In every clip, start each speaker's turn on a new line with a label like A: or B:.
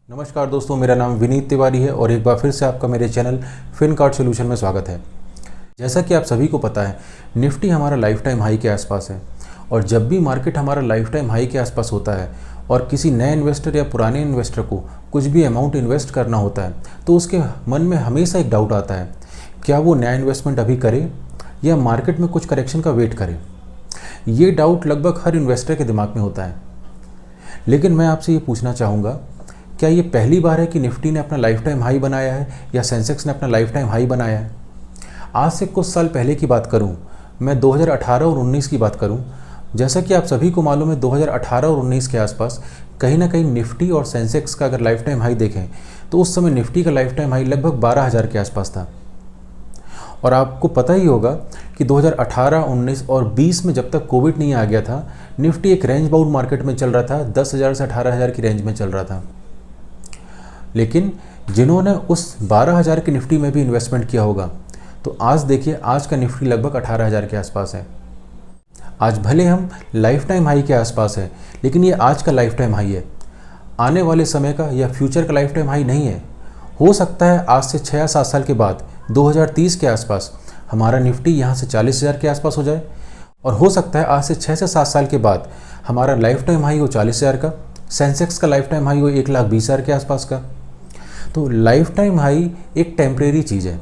A: नमस्कार दोस्तों, मेरा नाम विनीत तिवारी है और एक बार फिर से आपका मेरे चैनल फिनकार्ड सॉल्यूशन में स्वागत है। जैसा कि आप सभी को पता है, निफ्टी हमारा लाइफ टाइम हाई के आसपास है और जब भी मार्केट हमारा लाइफ टाइम हाई के आसपास होता है और किसी नए इन्वेस्टर या पुराने इन्वेस्टर को कुछ भी अमाउंट इन्वेस्ट करना होता है तो उसके मन में हमेशा एक डाउट आता है, क्या वो नया इन्वेस्टमेंट अभी करे या मार्केट में कुछ करेक्शन का वेट करे। ये डाउट लगभग हर इन्वेस्टर के दिमाग में होता है। लेकिन मैं आपसे ये पूछना चाहूँगा, क्या ये पहली बार है कि निफ्टी ने अपना लाइफ टाइम हाई बनाया है या सेंसेक्स ने अपना लाइफ टाइम हाई बनाया है। आज से कुछ साल पहले की बात करूं, मैं 2018 और 19 की बात करूं, जैसा कि आप सभी को मालूम है 2018 और 19 के आसपास कहीं ना कहीं निफ्टी और सेंसेक्स का अगर लाइफ टाइम हाई देखें तो उस समय निफ्टी का लाइफ टाइम हाई लगभग 12,000 के आसपास था। और आपको पता ही होगा कि 2018, 19 और 20 में जब तक कोविड नहीं आ गया था, निफ्टी एक रेंज बाउंड मार्केट में चल रहा था, 10,000 से 18,000 की रेंज में चल रहा था। लेकिन जिन्होंने उस 12,000 की निफ्टी में भी इन्वेस्टमेंट किया होगा, तो आज देखिए आज का निफ्टी लगभग 18,000 के आसपास है। आज भले हम लाइफ टाइम हाई के आसपास है, लेकिन ये आज का लाइफ टाइम हाई है, आने वाले समय का या फ्यूचर का लाइफ टाइम हाई नहीं है। हो सकता है आज से 6 या 7 साल के बाद 2030 के आसपास हमारा निफ्टी यहाँ से 40,000 के आसपास हो जाए, और हो सकता है आज से 6 से 7 साल के बाद हमारा लाइफ टाइम हाई हो 40,000 का, सेंसेक्स का लाइफ टाइम हाई हो 1,20,000 के आसपास का। तो लाइफ टाइम हाई एक टेम्परेरी चीज़ है।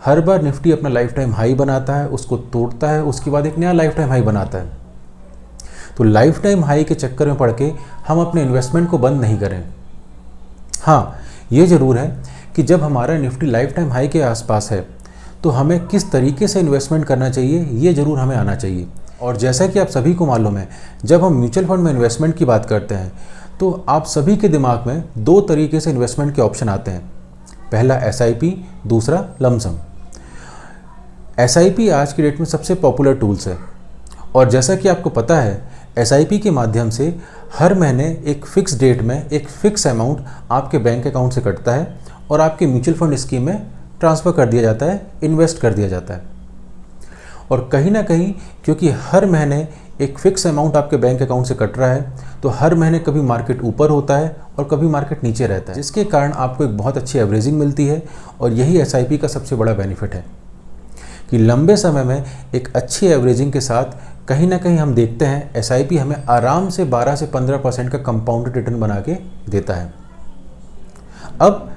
A: हर बार निफ्टी अपना लाइफ टाइम हाई बनाता है, उसको तोड़ता है, उसके बाद एक नया लाइफ टाइम हाई बनाता है। तो लाइफ टाइम हाई के चक्कर में पड़ के हम अपने इन्वेस्टमेंट को बंद नहीं करें। हाँ, ये ज़रूर है कि जब हमारा निफ्टी लाइफ टाइम हाई के आसपास है तो हमें किस तरीके से इन्वेस्टमेंट करना चाहिए, ये ज़रूर हमें आना चाहिए। और जैसा कि आप सभी को मालूम है, जब हम म्यूचुअल फंड में इन्वेस्टमेंट की बात करते हैं तो आप सभी के दिमाग में 2 तरीके से इन्वेस्टमेंट के ऑप्शन आते हैं। पहला SIP, दूसरा लमसम। SIP आज की डेट में सबसे पॉपुलर टूल्स है और जैसा कि आपको पता है, SIP के माध्यम से हर महीने एक फिक्स डेट में एक फिक्स अमाउंट आपके बैंक अकाउंट से कटता है और आपके म्यूचुअल फंड स्कीम में ट्रांसफ़र कर दिया जाता है, इन्वेस्ट कर दिया जाता है। और कहीं ना कहीं क्योंकि हर महीने एक फिक्स अमाउंट आपके बैंक अकाउंट से कट रहा है, तो हर महीने कभी मार्केट ऊपर होता है और कभी मार्केट नीचे रहता है, जिसके कारण आपको एक बहुत अच्छी एवरेजिंग मिलती है। और यही SIP का सबसे बड़ा बेनिफिट है कि लंबे समय में एक अच्छी एवरेजिंग के साथ कहीं ना कहीं हम देखते हैं SIP हमें आराम से 12 से 15% का कंपाउंडेड रिटर्न बना के देता है। अब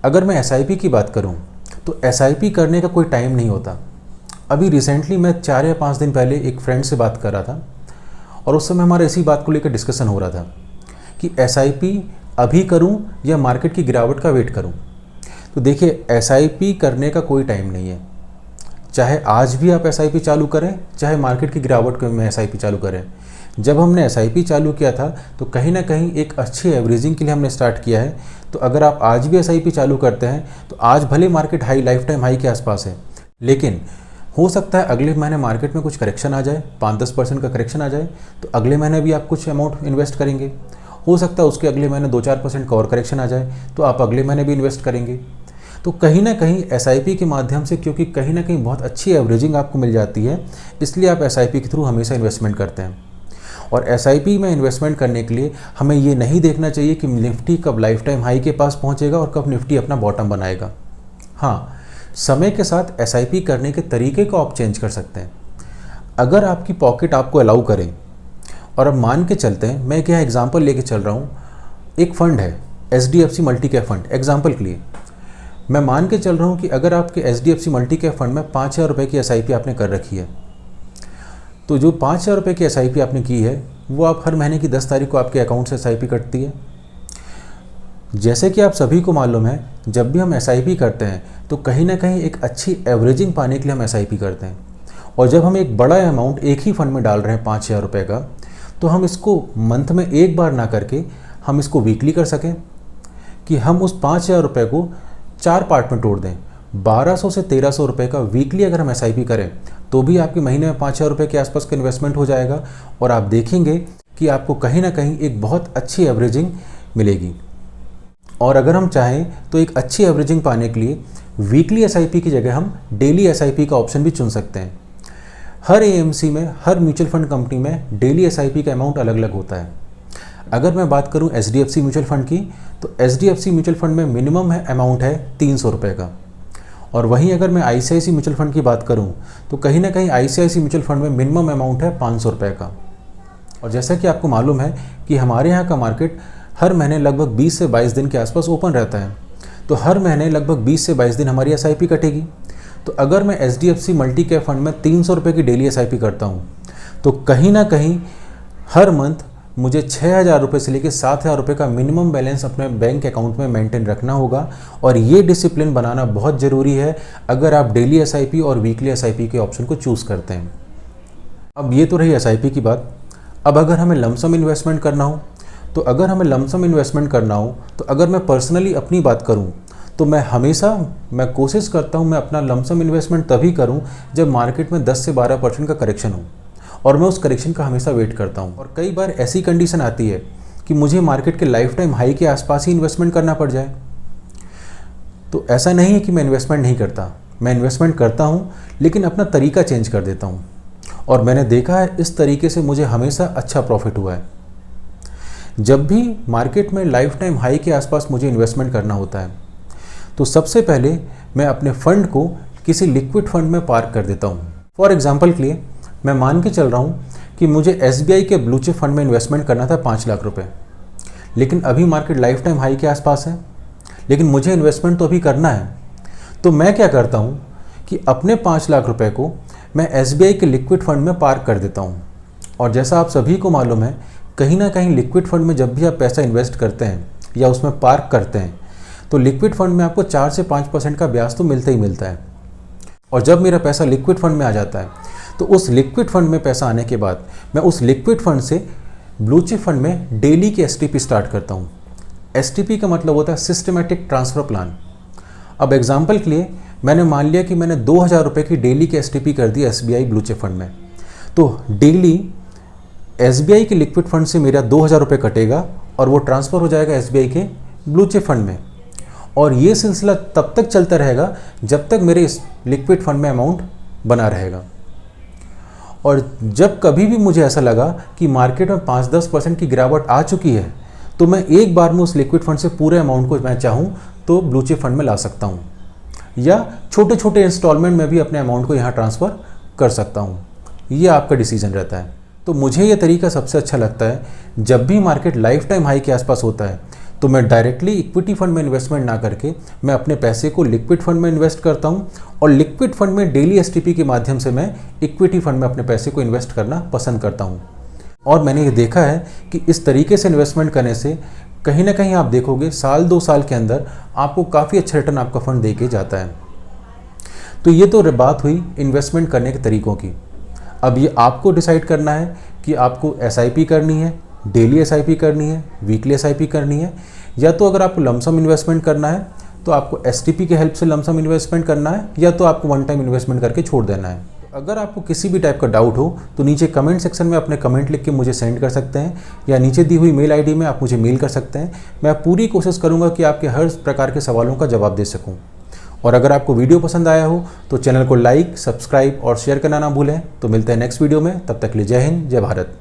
A: अगर मैं SIP की बात करूं तो SIP करने का कोई टाइम नहीं होता। अभी रिसेंटली मैं 4 या 5 दिन पहले एक फ्रेंड से बात कर रहा था और उस समय हमारा इसी बात को लेकर डिस्कशन हो रहा था कि SIP अभी करूं या मार्केट की गिरावट का वेट करूं। तो देखिए, SIP करने का कोई टाइम नहीं है। चाहे आज भी आप SIP चालू करें, चाहे मार्केट की गिरावट में SIP चालू करें। जब हमने SIP चालू किया था तो कहीं ना कहीं एक अच्छी एवरेजिंग के लिए हमने स्टार्ट किया है। तो अगर आप आज भी SIP चालू करते हैं तो आज भले market high life time high के आसपास है, लेकिन हो सकता है अगले महीने मार्केट में कुछ करेक्शन आ जाए, 5-10% का करेक्शन आ जाए, तो अगले महीने भी आप कुछ अमाउंट इन्वेस्ट करेंगे। हो सकता है उसके अगले महीने 2-4% का और करेक्शन आ जाए, तो आप अगले महीने भी इन्वेस्ट करेंगे। तो कहीं ना कहीं SIP के माध्यम से, क्योंकि कहीं ना कहीं बहुत अच्छी एवरेजिंग आपको मिल जाती है, इसलिए आप SIP के थ्रू हमेशा इन्वेस्टमेंट करते हैं। और SIP में इन्वेस्टमेंट करने के लिए हमें ये नहीं देखना चाहिए कि निफ्टी कब लाइफ टाइम हाई के पास पहुँचेगा और कब निफ्टी अपना बॉटम बनाएगा। हाँ, समय के साथ SIP करने के तरीके को आप चेंज कर सकते हैं। अगर आपकी पॉकेट आपको अलाउ करे, और अब मान के चलते हैं, मैं क्या एग्जांपल लेके चल रहा हूँ, एक फ़ंड है HDFC multi cap fund, example के लिए मैं मान के चल रहा हूँ कि अगर आपके HDFC मल्टी कैप फंड में 5,000 रुपये की SIP आपने कर रखी है, तो जो 5,000 रुपये की SIP आपने की है वो आप हर महीने की 10 तारीख को आपके अकाउंट से SIP कटती है। जैसे कि आप सभी को मालूम है, जब भी हम SIP करते हैं तो कहीं ना कहीं एक अच्छी एवरेजिंग पाने के लिए हम SIP करते हैं। और जब हम एक बड़ा अमाउंट एक ही फंड में डाल रहे हैं 5,000 रुपये का, तो हम इसको मंथ में एक बार ना करके हम इसको वीकली कर सकें, कि हम उस 5,000 रुपये को 4 पार्ट में तोड़ दें। 1,200 से 1,300 रुपये का वीकली अगर हम SIP करें तो भी आपके महीने में 5,000 रुपये के आसपास का इन्वेस्टमेंट हो जाएगा और आप देखेंगे कि आपको कहीं ना कहीं एक बहुत अच्छी एवरेजिंग मिलेगी। और अगर हम चाहें तो एक अच्छी एवरेजिंग पाने के लिए वीकली SIP की जगह हम डेली SIP का ऑप्शन भी चुन सकते हैं। हर AMC में, हर म्यूचुअल फंड कंपनी में डेली SIP का अमाउंट अलग अलग होता है। अगर मैं बात करूं HDFC म्यूचुअल फंड की, तो HDFC म्यूचुअल फंड में मिनिमम अमाउंट है 300 रुपये का। और वहीं अगर मैं ICICI म्यूचुअल फंड की बात करूं, तो कहीं ना कहीं ICICI म्यूचुअल फंड में मिनिमम अमाउंट है 500 रुपये का। और जैसा कि आपको मालूम है कि हमारे यहाँ का मार्केट हर महीने लगभग 20 से 22 दिन के आसपास ओपन रहता है, तो हर महीने लगभग 20 से 22 दिन हमारी SIP कटेगी। तो अगर मैं HDFC मल्टी कैप फंड में 300 रुपये की डेली SIP करता हूँ, तो कहीं ना कहीं हर मंथ मुझे 6,000 रुपये से लेकर 7,000 रुपये का मिनिमम बैलेंस अपने बैंक अकाउंट में मेंटेन रखना होगा। और ये डिसिप्लिन बनाना बहुत ज़रूरी है अगर आप डेली SIP और वीकली SIP के ऑप्शन को चूज़ करते हैं। अब ये तो रही SIP की बात। अब अगर हमें लमसम इन्वेस्टमेंट करना हो, तो अगर मैं पर्सनली अपनी बात करूं, तो मैं कोशिश करता हूं मैं अपना लमसम इन्वेस्टमेंट तभी करूं जब मार्केट में 10 से 12% का करेक्शन हो, और मैं उस करेक्शन का हमेशा वेट करता हूं। और कई बार ऐसी कंडीशन आती है कि मुझे मार्केट के लाइफ टाइम हाई के आसपास ही इन्वेस्टमेंट करना पड़ जाए। तो ऐसा नहीं है कि मैं इन्वेस्टमेंट नहीं करता, मैं इन्वेस्टमेंट करता हूँ, लेकिन अपना तरीका चेंज कर देता हूँ। और मैंने देखा है इस तरीके से मुझे हमेशा अच्छा प्रॉफिट हुआ है। जब भी मार्केट में लाइफ टाइम हाई के आसपास मुझे इन्वेस्टमेंट करना होता है, तो सबसे पहले मैं अपने फंड को किसी लिक्विड फंड में पार्क कर देता हूँ। फॉर एग्जांपल के लिए मैं मान के चल रहा हूँ कि मुझे SBI के ब्लू चिप फंड में इन्वेस्टमेंट करना था 5 लाख रुपए, लेकिन अभी मार्केट लाइफ टाइम हाई के आसपास है, लेकिन मुझे इन्वेस्टमेंट तो अभी करना है। तो मैं क्या करता हूँ कि अपने 5 लाख रुपए को मैं SBI के लिक्विड फंड में पार्क कर देता हूँ। और जैसा आप सभी को मालूम है, कहीं ना कहीं लिक्विड फंड में जब भी आप पैसा इन्वेस्ट करते हैं या उसमें पार्क करते हैं, तो लिक्विड फंड में आपको 4 से 5% का ब्याज तो मिलता ही मिलता है। और जब मेरा पैसा लिक्विड फंड में आ जाता है, तो उस लिक्विड फंड में पैसा आने के बाद मैं उस लिक्विड फंड से ब्लू चिप फंड में डेली की STP स्टार्ट करता हूँ। STP का मतलब होता है सिस्टमेटिक ट्रांसफ़र प्लान। अब एग्जाम्पल के लिए मैंने मान लिया कि मैंने 2,000 रुपये की डेली की STP कर दी SBI ब्लू चिप फंड में, तो डेली SBI के लिक्विड फंड से मेरा 2,000 रुपये कटेगा और वो ट्रांसफ़र हो जाएगा SBI के ब्लू चिप फंड में। और ये सिलसिला तब तक चलता रहेगा जब तक मेरे इस लिक्विड फंड में अमाउंट बना रहेगा। और जब कभी भी मुझे ऐसा लगा कि मार्केट में 5-10% की गिरावट आ चुकी है, तो मैं एक बार में उस लिक्विड फंड से पूरे अमाउंट को मैं चाहूँ तो ब्लू चिप फंड में ला सकता हूँ, या छोटे छोटे इंस्टॉलमेंट में भी अपने अमाउंट को यहाँ ट्रांसफ़र कर सकता हूँ। ये आपका डिसीजन रहता है। तो मुझे ये तरीका सबसे अच्छा लगता है। जब भी मार्केट लाइफ टाइम हाई के आसपास होता है, तो मैं डायरेक्टली इक्विटी फंड में इन्वेस्टमेंट ना करके मैं अपने पैसे को लिक्विड फंड में इन्वेस्ट करता हूँ, और लिक्विड फंड में डेली STP के माध्यम से मैं इक्विटी फंड में अपने पैसे को इन्वेस्ट करना पसंद करता हूँ। और मैंने ये देखा है कि इस तरीके से इन्वेस्टमेंट करने से कहीं ना कहीं आप देखोगे 1-2 साल के अंदर आपको काफ़ी अच्छा रिटर्न आपका फंड दे के जाता है। तो ये तो बात हुई इन्वेस्टमेंट करने के तरीकों की। अब ये आपको डिसाइड करना है कि आपको SIP करनी है, डेली SIP करनी है, वीकली SIP करनी है, या तो अगर आपको लमसम इन्वेस्टमेंट करना है तो आपको STP के हेल्प से लमसम इन्वेस्टमेंट करना है, या तो आपको वन टाइम इन्वेस्टमेंट करके छोड़ देना है। अगर आपको किसी भी टाइप का डाउट हो तो नीचे कमेंट सेक्शन में अपने कमेंट लिख के मुझे सेंड कर सकते हैं, या नीचे दी हुई मेल ID में आप मुझे मेल कर सकते हैं। मैं पूरी कोशिश करूँगा कि आपके हर प्रकार के सवालों का जवाब दे सकूँ। और अगर आपको वीडियो पसंद आया हो तो चैनल को लाइक, सब्सक्राइब और शेयर करना ना भूलें। तो मिलते हैं नेक्स्ट वीडियो में, तब तक के लिए जय हिंद, जय भारत।